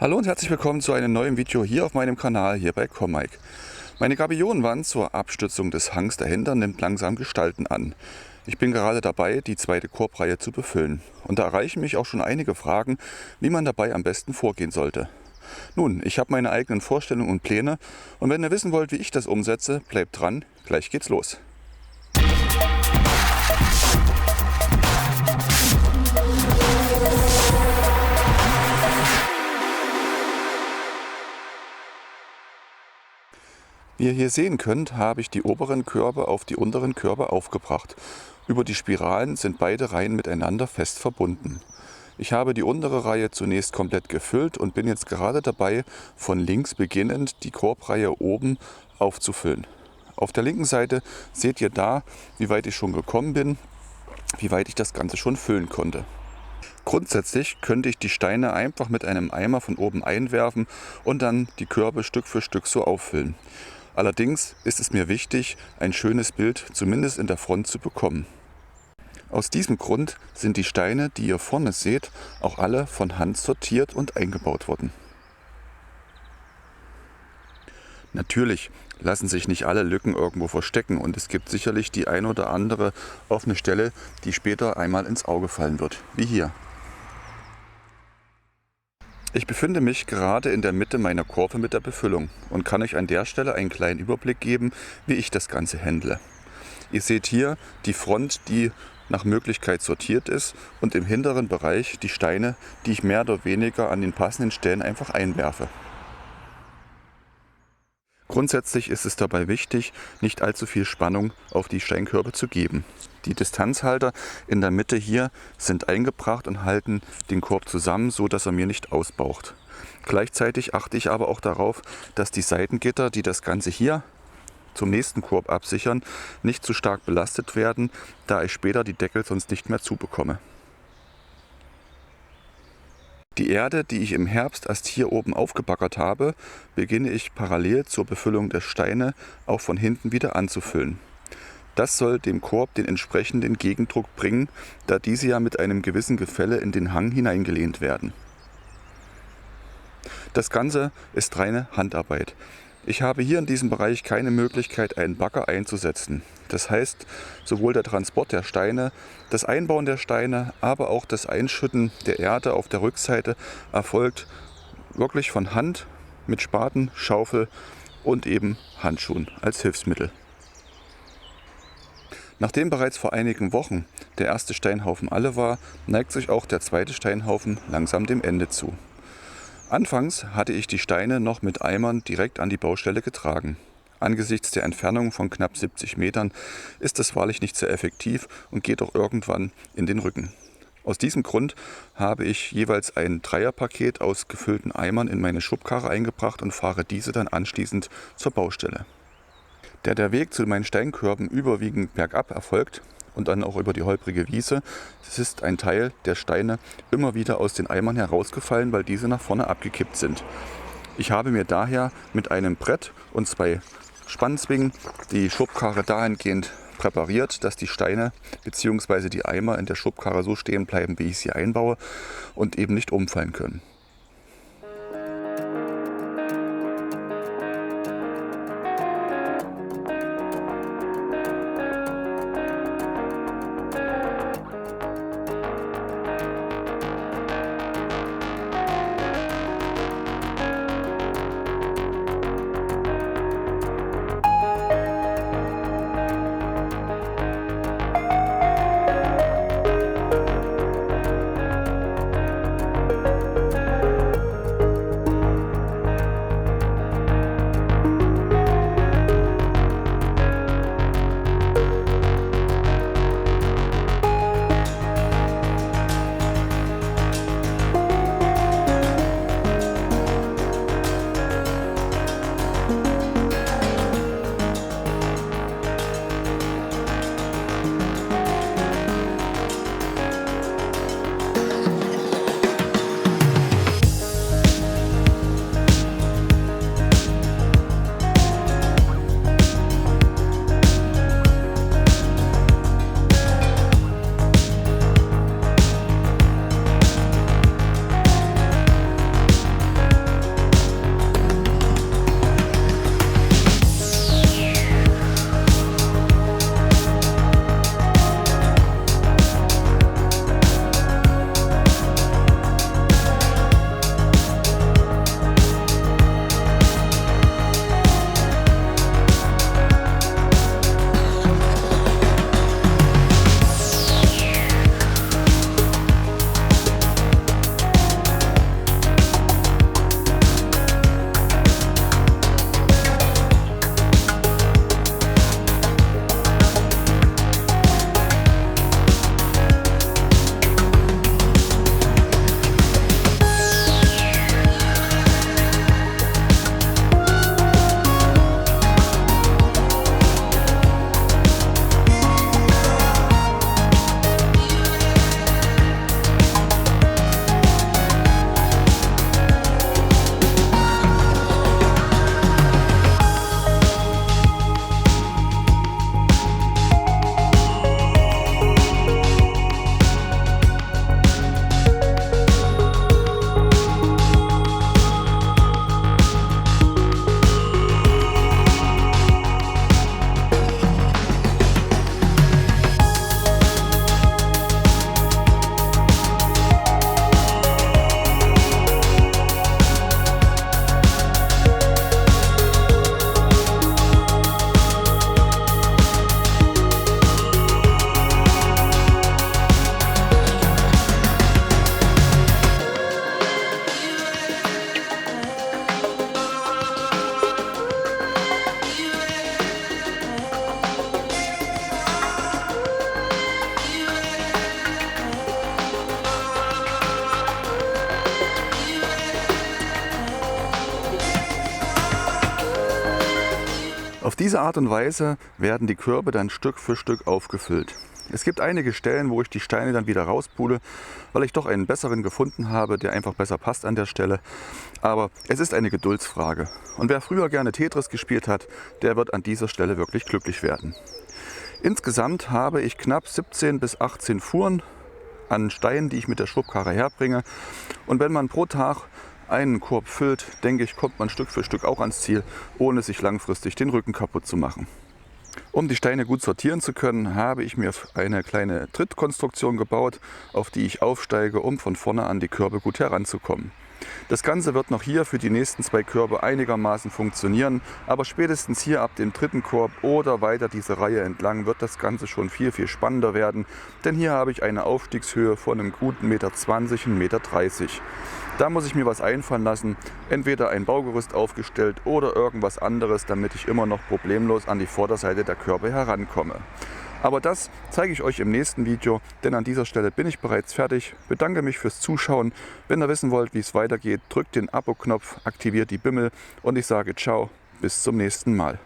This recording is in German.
Hallo und herzlich willkommen zu einem neuen Video hier auf meinem Kanal, hier bei Comic. Meine Gabionenwand zur Abstützung des Hangs dahinter nimmt langsam Gestalten an. Ich bin gerade dabei, die zweite Korbreihe zu befüllen. Und da erreichen mich auch schon einige Fragen, wie man dabei am besten vorgehen sollte. Nun, ich habe meine eigenen Vorstellungen und Pläne und wenn ihr wissen wollt, wie ich das umsetze, bleibt dran, gleich geht's los. Wie ihr hier sehen könnt, habe ich die oberen Körbe auf die unteren Körbe aufgebracht. Über die Spiralen sind beide Reihen miteinander fest verbunden. Ich habe die untere Reihe zunächst komplett gefüllt und bin jetzt gerade dabei, von links beginnend die Korbreihe oben aufzufüllen. Auf der linken Seite seht ihr da, wie weit ich schon gekommen bin, wie weit ich das Ganze schon füllen konnte. Grundsätzlich könnte ich die Steine einfach mit einem Eimer von oben einwerfen und dann die Körbe Stück für Stück so auffüllen. Allerdings ist es mir wichtig, ein schönes Bild zumindest in der Front zu bekommen. Aus diesem Grund sind die Steine, die ihr vorne seht, auch alle von Hand sortiert und eingebaut worden. Natürlich lassen sich nicht alle Lücken irgendwo verstecken und es gibt sicherlich die ein oder andere offene Stelle, die später einmal ins Auge fallen wird, wie hier. Ich befinde mich gerade in der Mitte meiner Kurve mit der Befüllung und kann euch an der Stelle einen kleinen Überblick geben, wie ich das Ganze handle. Ihr seht hier die Front, die nach Möglichkeit sortiert ist und im hinteren Bereich die Steine, die ich mehr oder weniger an den passenden Stellen einfach einwerfe. Grundsätzlich ist es dabei wichtig, nicht allzu viel Spannung auf die Steinkörbe zu geben. Die Distanzhalter in der Mitte hier sind eingebracht und halten den Korb zusammen, so dass er mir nicht ausbaucht. Gleichzeitig achte ich aber auch darauf, dass die Seitengitter, die das Ganze hier zum nächsten Korb absichern, nicht zu stark belastet werden, da ich später die Deckel sonst nicht mehr zubekomme. Die Erde, die ich im Herbst erst hier oben aufgebaggert habe, beginne ich parallel zur Befüllung der Steine auch von hinten wieder anzufüllen. Das soll dem Korb den entsprechenden Gegendruck bringen, da diese ja mit einem gewissen Gefälle in den Hang hineingelehnt werden. Das Ganze ist reine Handarbeit. Ich habe hier in diesem Bereich keine Möglichkeit, einen Bagger einzusetzen. Das heißt, sowohl der Transport der Steine, das Einbauen der Steine, aber auch das Einschütten der Erde auf der Rückseite erfolgt wirklich von Hand mit Spaten, Schaufel und eben Handschuhen als Hilfsmittel. Nachdem bereits vor einigen Wochen der erste Steinhaufen alle war, neigt sich auch der zweite Steinhaufen langsam dem Ende zu. Anfangs hatte ich die Steine noch mit Eimern direkt an die Baustelle getragen. Angesichts der Entfernung von knapp 70 Metern ist das wahrlich nicht sehr effektiv und geht auch irgendwann in den Rücken. Aus diesem Grund habe ich jeweils ein Dreierpaket aus gefüllten Eimern in meine Schubkarre eingebracht und fahre diese dann anschließend zur Baustelle. Da der Weg zu meinen Steinkörben überwiegend bergab erfolgt und dann auch über die holprige Wiese, ist ein Teil der Steine immer wieder aus den Eimern herausgefallen, weil diese nach vorne abgekippt sind. Ich habe mir daher mit einem Brett und 2 Spannzwingen die Schubkarre dahingehend präpariert, dass die Steine bzw. die Eimer in der Schubkarre so stehen bleiben, wie ich sie einbaue und eben nicht umfallen können. Auf diese Art und Weise werden die Körbe dann Stück für Stück aufgefüllt. Es gibt einige Stellen, wo ich die Steine dann wieder rauspule, weil ich doch einen besseren gefunden habe, der einfach besser passt an der Stelle. Aber es ist eine Geduldsfrage. Und wer früher gerne Tetris gespielt hat, der wird an dieser Stelle wirklich glücklich werden. Insgesamt habe ich knapp 17 bis 18 Fuhren an Steinen, die ich mit der Schwuppkarre herbringe. Und wenn man pro Tag einen Korb füllt, denke ich, kommt man Stück für Stück auch ans Ziel, ohne sich langfristig den Rücken kaputt zu machen. Um die Steine gut sortieren zu können, habe ich mir eine kleine Trittkonstruktion gebaut, auf die ich aufsteige, um von vorne an die Körbe gut heranzukommen. Das Ganze wird noch hier für die nächsten 2 Körbe einigermaßen funktionieren, aber spätestens hier ab dem 3. Korb oder weiter diese Reihe entlang wird das Ganze schon viel spannender werden, denn hier habe ich eine Aufstiegshöhe von einem guten 1,20 m, 1,30 m. Da muss ich mir was einfallen lassen, entweder ein Baugerüst aufgestellt oder irgendwas anderes, damit ich immer noch problemlos an die Vorderseite der Körbe herankomme. Aber das zeige ich euch im nächsten Video, denn an dieser Stelle bin ich bereits fertig. Bedanke mich fürs Zuschauen. Wenn ihr wissen wollt, wie es weitergeht, drückt den Abo-Knopf, aktiviert die Bimmel und ich sage ciao, bis zum nächsten Mal.